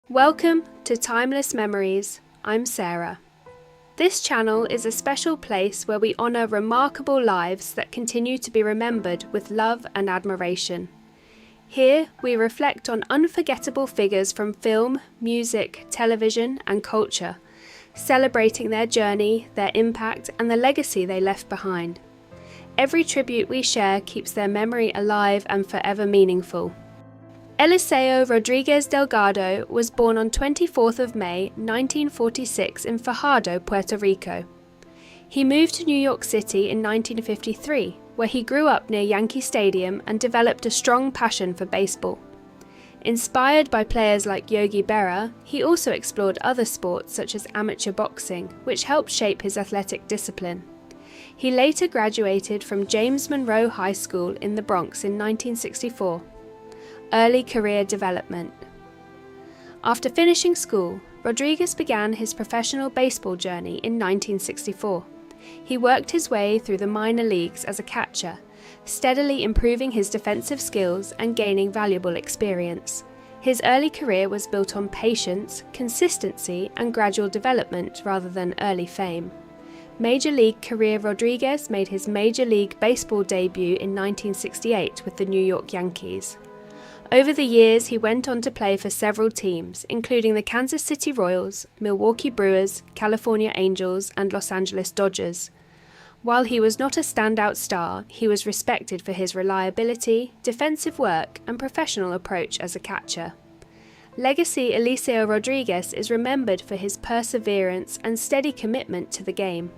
Welcome to Timeless Memories. I'm Sarah. This channel is a special place where we honour remarkable lives that continue to be remembered with love and admiration. Here we reflect on unforgettable figures from film, music, television and culture, celebrating their journey, their impact and the legacy they left behind. Every tribute we share keeps their memory alive and forever meaningful. Eliseo Rodriguez Delgado was born on 24th of May 1946 in Fajardo, Puerto Rico. He moved to New York City in 1953, where he grew up near Yankee Stadium and developed a strong passion for baseball. Inspired by players like Yogi Berra, he also explored other sports such as amateur boxing, which helped shape his athletic discipline. He later graduated from James Monroe High School in the Bronx in 1964. Early career development. After finishing school, Rodriguez began his professional baseball journey in 1964. He worked his way through the minor leagues as a catcher, steadily improving his defensive skills and gaining valuable experience. His early career was built on patience, consistency, and gradual development rather than early fame. Major League career Rodriguez made his Major League Baseball debut in 1968 with the New York Yankees. Over the years, he went on to play for several teams, including the Kansas City Royals, Milwaukee Brewers, California Angels, and Los Angeles Dodgers. While he was not a standout star, he was respected for his reliability, defensive work, and professional approach as a catcher. Legacy Eliseo Rodriguez is remembered for his perseverance and steady commitment to the game.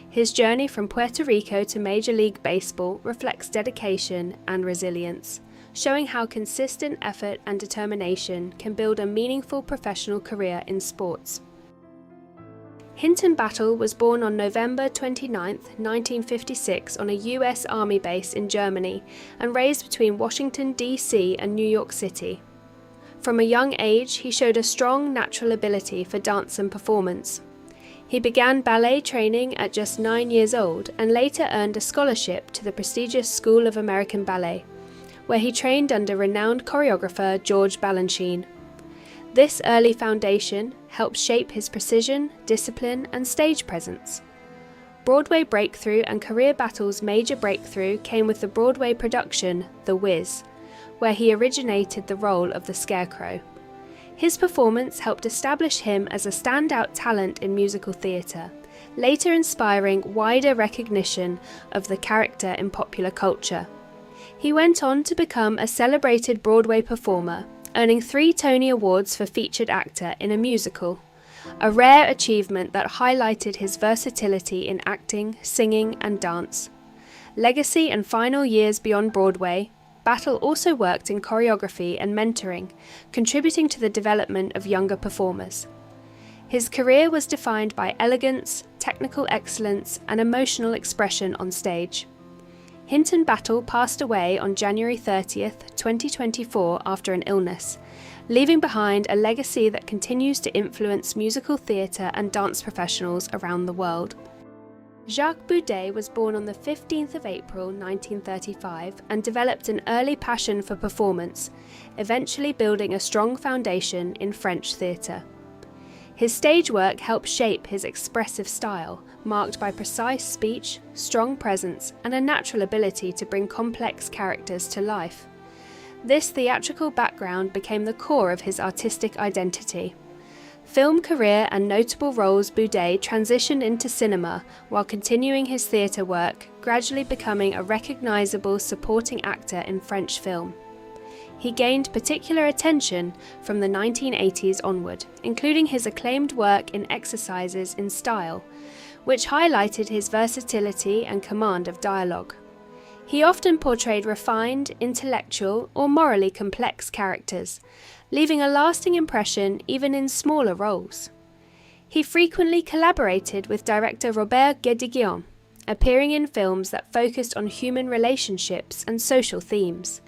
His journey from Puerto Rico to Major League Baseball reflects dedication and resilience, showing how consistent effort and determination can build a meaningful professional career in sports. Hinton Battle was born on November 29, 1956 on a US Army base in Germany and raised between Washington, D.C. and New York City. From a young age, he showed a strong natural ability for dance and performance. He began ballet training at just 9 years old and later earned a scholarship to the prestigious School of American Ballet, where he trained under renowned choreographer George Balanchine. This early foundation helped shape his precision, discipline, and stage presence. Broadway breakthrough and career Battle's major breakthrough came with the Broadway production The Wiz, where he originated the role of the Scarecrow. His performance helped establish him as a standout talent in musical theatre, later inspiring wider recognition of the character in popular culture. He went on to become a celebrated Broadway performer, earning 3 Tony Awards for featured actor in a musical, a rare achievement that highlighted his versatility in acting, singing, and dance. Legacy and final years beyond Broadway, Battle also worked in choreography and mentoring, contributing to the development of younger performers. His career was defined by elegance, technical excellence, and emotional expression on stage. Hinton Battle passed away on January 30th, 2024 after an illness, leaving behind a legacy that continues to influence musical theatre and dance professionals around the world. Jacques Boudet was born on the 15th of April 1935 and developed an early passion for performance, eventually building a strong foundation in French theatre. His stage work helped shape his expressive style, marked by precise speech, strong presence, and a natural ability to bring complex characters to life. This theatrical background became the core of his artistic identity. Film career and notable roles Boudet transitioned into cinema while continuing his theatre work, gradually becoming a recognisable supporting actor in French film. He gained particular attention from the 1980s onward, including his acclaimed work in Exercises in Style, which highlighted his versatility and command of dialogue. He often portrayed refined, intellectual, or morally complex characters, leaving a lasting impression even in smaller roles. He frequently collaborated with director Robert Guédiguian, appearing in films that focused on human relationships and social themes.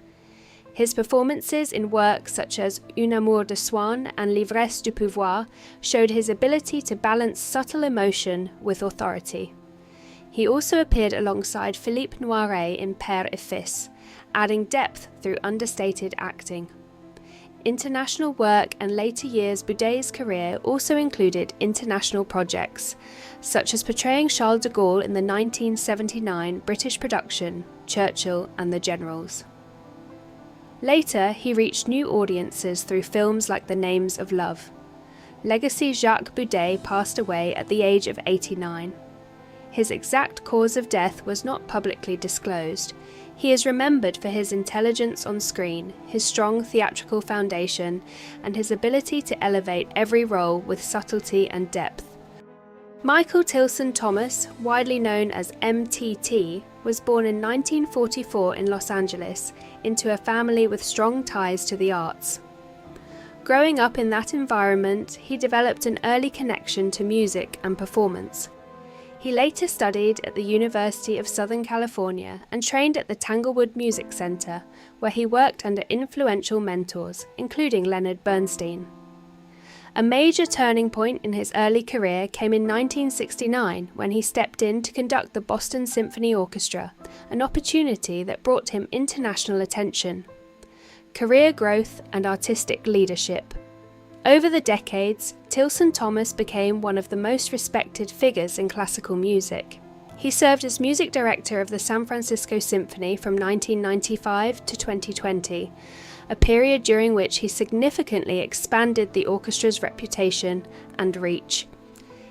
His performances in works such as Un amour de soi and L'ivresse du pouvoir showed his ability to balance subtle emotion with authority. He also appeared alongside Philippe Noiret in Père et Fils, adding depth through understated acting. international work and later years Boudet's career also included international projects, such as portraying Charles de Gaulle in the 1979 British production Churchill and the Generals. Later, he reached new audiences through films like The Names of Love. Legacy Jacques Boudet passed away at the age of 89. His exact cause of death was not publicly disclosed. He is remembered for his intelligence on screen, his strong theatrical foundation, and his ability to elevate every role with subtlety and depth. Michael Tilson Thomas, widely known as MTT, was born in 1944 in Los Angeles into a family with strong ties to the arts. Growing up in that environment, he developed an early connection to music and performance. He later studied at the University of Southern California and trained at the Tanglewood Music Center, where he worked under influential mentors, including Leonard Bernstein. A major turning point in his early career came in 1969 when he stepped in to conduct the Boston Symphony Orchestra, an opportunity that brought him international attention. Career growth and artistic leadership. Over the decades, Tilson Thomas became one of the most respected figures in classical music. He served as music director of the San Francisco Symphony from 1995 to 2020, a period during which he significantly expanded the orchestra's reputation and reach.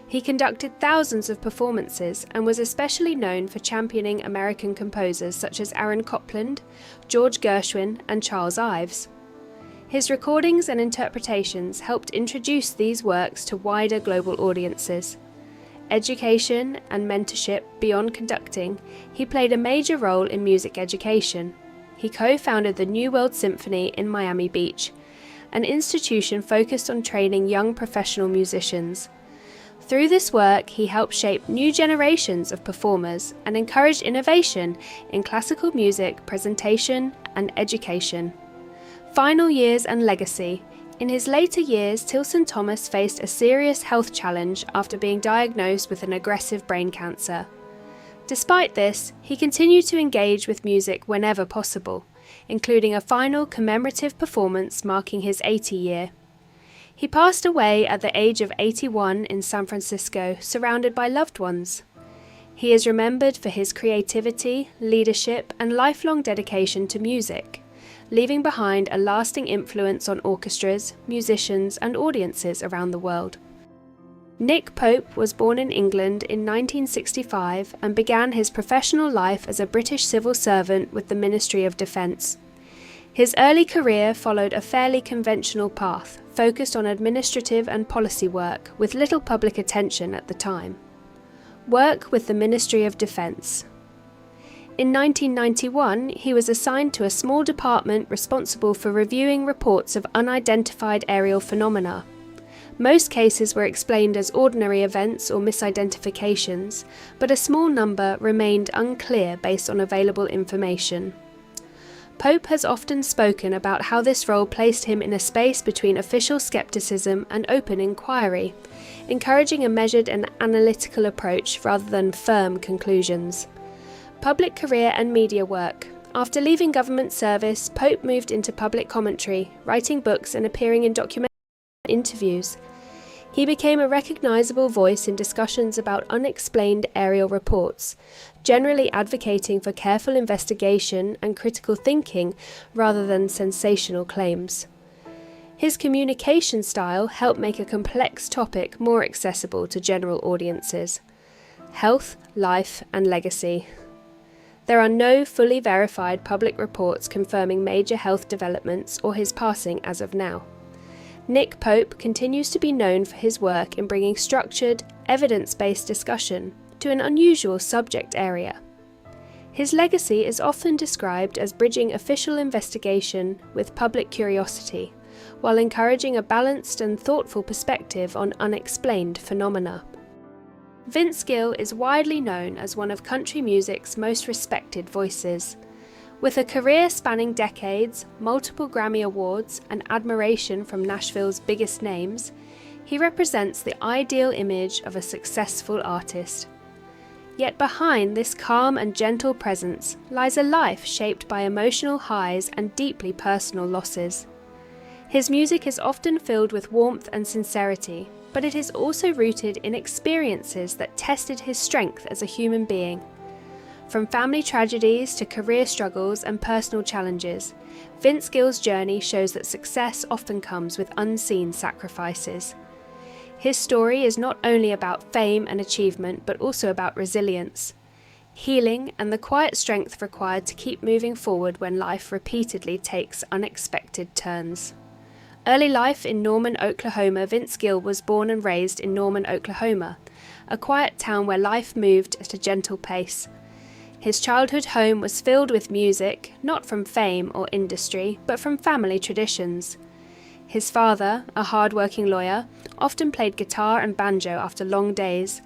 He conducted thousands of performances and was especially known for championing American composers such as Aaron Copland, George Gershwin, and Charles Ives. His recordings and interpretations helped introduce these works to wider global audiences. Education and mentorship beyond conducting, he played a major role in music education. He co-founded the New World Symphony in Miami Beach, an institution focused on training young professional musicians. Through this work, he helped shape new generations of performers and encouraged innovation in classical music, presentation, and education. Final years and legacy. In his later years, Tilson Thomas faced a serious health challenge after being diagnosed with an aggressive brain cancer. Despite this, he continued to engage with music whenever possible, including a final commemorative performance marking his 80 year. He passed away at the age of 81 in San Francisco, surrounded by loved ones. He is remembered for his creativity, leadership, and lifelong dedication to music, leaving behind a lasting influence on orchestras, musicians, and audiences around the world. Nick Pope was born in England in 1965 and began his professional life as a British civil servant with the Ministry of Defence. His early career followed a fairly conventional path, focused on administrative and policy work, with little public attention at the time. Work with the Ministry of Defence. In 1991, he was assigned to a small department responsible for reviewing reports of unidentified aerial phenomena. Most cases were explained as ordinary events or misidentifications, but a small number remained unclear based on available information. Pope has often spoken about how this role placed him in a space between official skepticism and open inquiry, encouraging a measured and analytical approach rather than firm conclusions. Public career and media work. After leaving government service, Pope moved into public commentary, writing books and appearing in documentaries and interviews. He became a recognisable voice in discussions about unexplained aerial reports, generally advocating for careful investigation and critical thinking rather than sensational claims. His communication style helped make a complex topic more accessible to general audiences. Health, life, and legacy. There are no fully verified public reports confirming major health developments or his passing as of now. Nick Pope continues to be known for his work in bringing structured, evidence-based discussion to an unusual subject area. His legacy is often described as bridging official investigation with public curiosity, while encouraging a balanced and thoughtful perspective on unexplained phenomena. Vince Gill is widely known as one of country music's most respected voices. With a career spanning decades, multiple Grammy Awards, and admiration from Nashville's biggest names, he represents the ideal image of a successful artist. Yet behind this calm and gentle presence lies a life shaped by emotional highs and deeply personal losses. His music is often filled with warmth and sincerity, but it is also rooted in experiences that tested his strength as a human being. From family tragedies to career struggles and personal challenges, Vince Gill's journey shows that success often comes with unseen sacrifices. His story is not only about fame and achievement, but also about resilience, healing, and the quiet strength required to keep moving forward when life repeatedly takes unexpected turns. Early life in Norman, Oklahoma. Vince Gill was born and raised in Norman, Oklahoma, a quiet town where life moved at a gentle pace. His childhood home was filled with music, not from fame or industry, but from family traditions. His father, a hard-working lawyer, often played guitar and banjo after long days,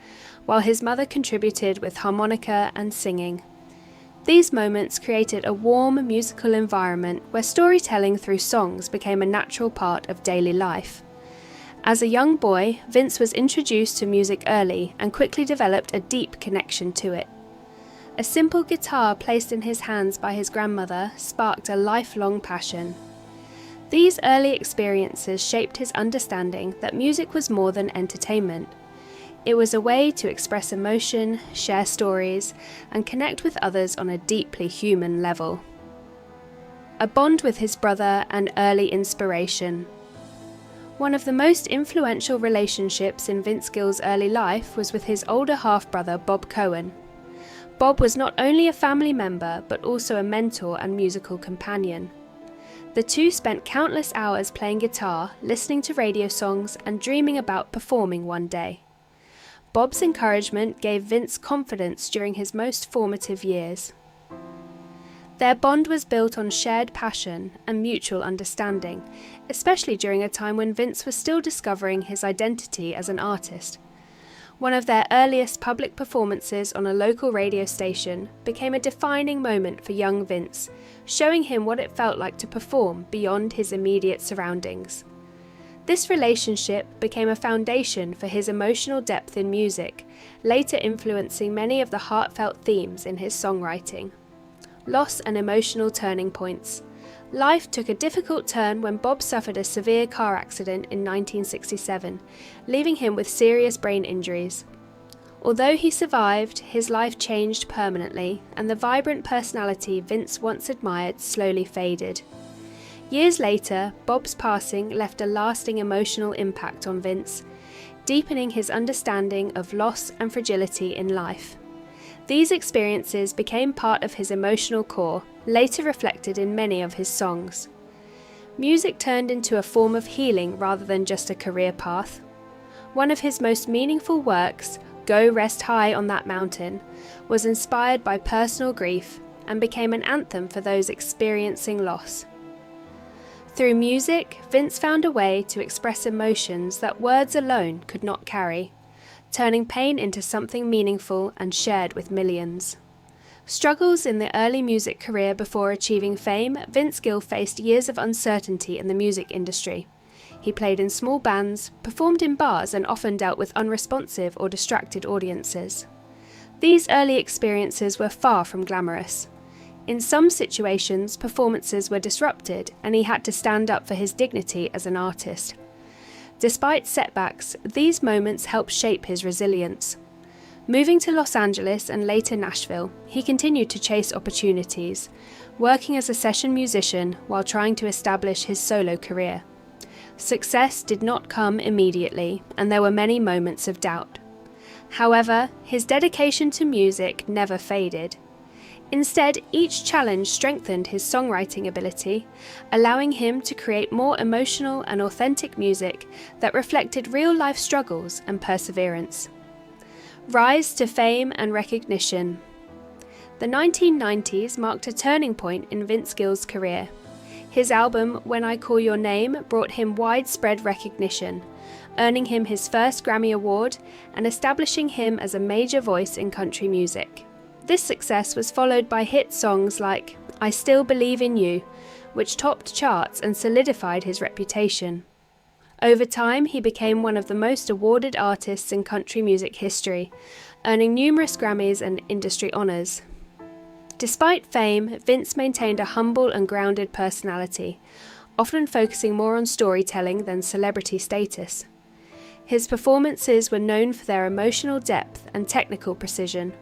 while his mother contributed with harmonica and singing. These moments created a warm musical environment where storytelling through songs became a natural part of daily life. As a young boy, Vince was introduced to music early and quickly developed a deep connection to it. A simple guitar placed in his hands by his grandmother sparked a lifelong passion. These early experiences shaped his understanding that music was more than entertainment. It was a way to express emotion, share stories, and connect with others on a deeply human level. A bond with his brother and early inspiration. One of the most influential relationships in Vince Gill's early life was with his older half-brother Bob Cohen. Bob was not only a family member, but also a mentor and musical companion. The two spent countless hours playing guitar, listening to radio songs, and dreaming about performing one day. Bob's encouragement gave Vince confidence during his most formative years. Their bond was built on shared passion and mutual understanding, especially during a time when Vince was still discovering his identity as an artist. One of their earliest public performances on a local radio station became a defining moment for young Vince, showing him what it felt like to perform beyond his immediate surroundings. This relationship became a foundation for his emotional depth in music, later influencing many of the heartfelt themes in his songwriting. Loss and emotional turning points. Life took a difficult turn when Bob suffered a severe car accident in 1967, leaving him with serious brain injuries. Although he survived, his life changed permanently, and the vibrant personality Vince once admired slowly faded. Years later, Bob's passing left a lasting emotional impact on Vince, deepening his understanding of loss and fragility in life. These experiences became part of his emotional core, later reflected in many of his songs. Music turned into a form of healing rather than just a career path. One of his most meaningful works, Go Rest High on That Mountain, was inspired by personal grief and became an anthem for those experiencing loss. Through music, Vince found a way to express emotions that words alone could not carry, turning pain into something meaningful and shared with millions. Struggles in the early music career before achieving fame, Vince Gill faced years of uncertainty in the music industry. He played in small bands, performed in bars, and often dealt with unresponsive or distracted audiences. These early experiences were far from glamorous. In some situations, performances were disrupted, and he had to stand up for his dignity as an artist. Despite setbacks, these moments helped shape his resilience. Moving to Los Angeles and later Nashville, he continued to chase opportunities, working as a session musician while trying to establish his solo career. Success did not come immediately, and there were many moments of doubt. However, his dedication to music never faded. Instead, each challenge strengthened his songwriting ability, allowing him to create more emotional and authentic music that reflected real-life struggles and perseverance. Rise to fame and recognition. The 1990s marked a turning point in Vince Gill's career. His album, When I Call Your Name, brought him widespread recognition, earning him his first Grammy Award and establishing him as a major voice in country music. This success was followed by hit songs like I Still Believe in You, which topped charts and solidified his reputation. Over time, he became one of the most awarded artists in country music history, earning numerous Grammys and industry honors. Despite fame, Vince maintained a humble and grounded personality, often focusing more on storytelling than celebrity status. His performances were known for their emotional depth and technical precision.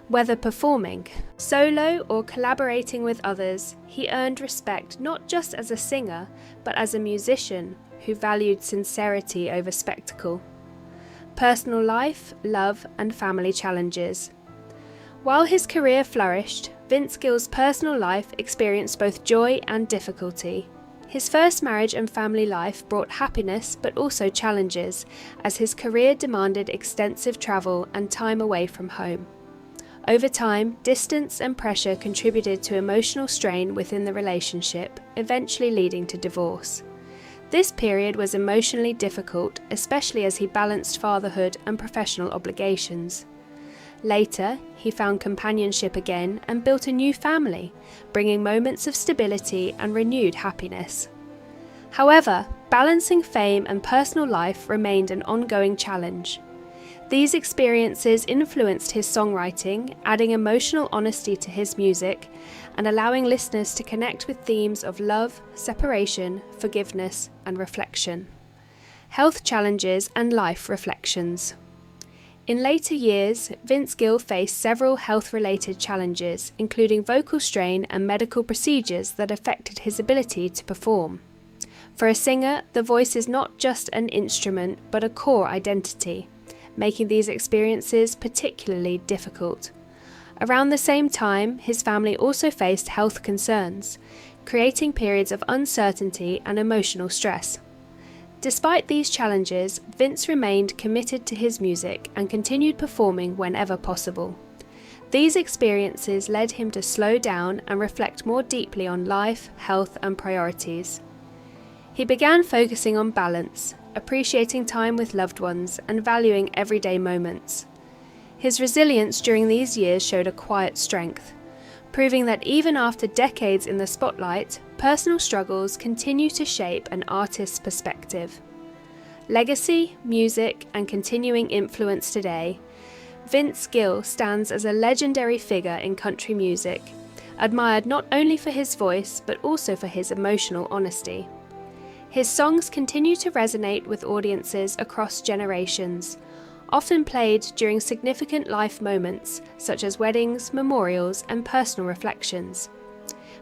Whether performing, solo, or collaborating with others, he earned respect not just as a singer, but as a musician who valued sincerity over spectacle. Personal life, love, and family challenges. While his career flourished, Vince Gill's personal life experienced both joy and difficulty. His first marriage and family life brought happiness but also challenges, as his career demanded extensive travel and time away from home. Over time, distance and pressure contributed to emotional strain within the relationship, eventually leading to divorce. This period was emotionally difficult, especially as he balanced fatherhood and professional obligations. Later, he found companionship again and built a new family, bringing moments of stability and renewed happiness. However, balancing fame and personal life remained an ongoing challenge. These experiences influenced his songwriting, adding emotional honesty to his music and allowing listeners to connect with themes of love, separation, forgiveness, and reflection. Health challenges and life reflections. In later years, Vince Gill faced several health-related challenges, including vocal strain and medical procedures that affected his ability to perform. For a singer, the voice is not just an instrument, but a core identity, making these experiences particularly difficult. Around the same time, his family also faced health concerns, creating periods of uncertainty and emotional stress. Despite these challenges, Vince remained committed to his music and continued performing whenever possible. These experiences led him to slow down and reflect more deeply on life, health, and priorities. He began focusing on balance, appreciating time with loved ones, and valuing everyday moments. His resilience during these years showed a quiet strength, proving that even after decades in the spotlight, personal struggles continue to shape an artist's perspective. Legacy, music, and continuing influence today, Vince Gill stands as a legendary figure in country music, admired not only for his voice but also for his emotional honesty. His songs continue to resonate with audiences across generations, often played during significant life moments such as weddings, memorials, and personal reflections.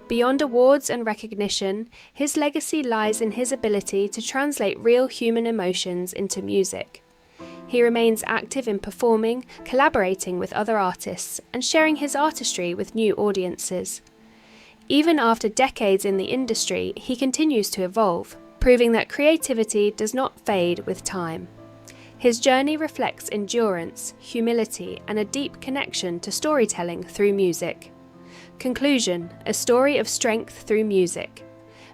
Beyond awards and recognition, his legacy lies in his ability to translate real human emotions into music. He remains active in performing, collaborating with other artists, and sharing his artistry with new audiences. Even after decades in the industry, he continues to evolve, proving that creativity does not fade with time. His journey reflects endurance, humility, and a deep connection to storytelling through music. Conclusion: a story of strength through music.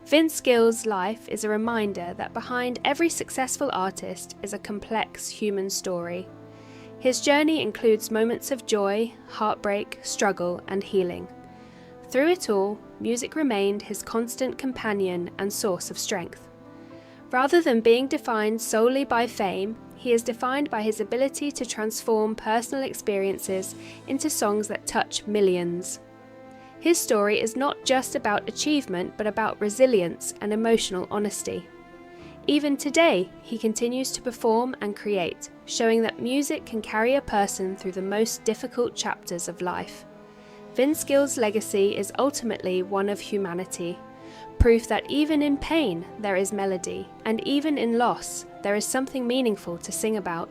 Vince Gill's life is a reminder that behind every successful artist is a complex human story. His journey includes moments of joy, heartbreak, struggle, and healing. Through it all, music remained his constant companion and source of strength. Rather than being defined solely by fame, he is defined by his ability to transform personal experiences into songs that touch millions. His story is not just about achievement, but about resilience and emotional honesty. Even today, he continues to perform and create, showing that music can carry a person through the most difficult chapters of life. Vince Gill's legacy is ultimately one of humanity, proof that even in pain there is melody, and even in loss there is something meaningful to sing about.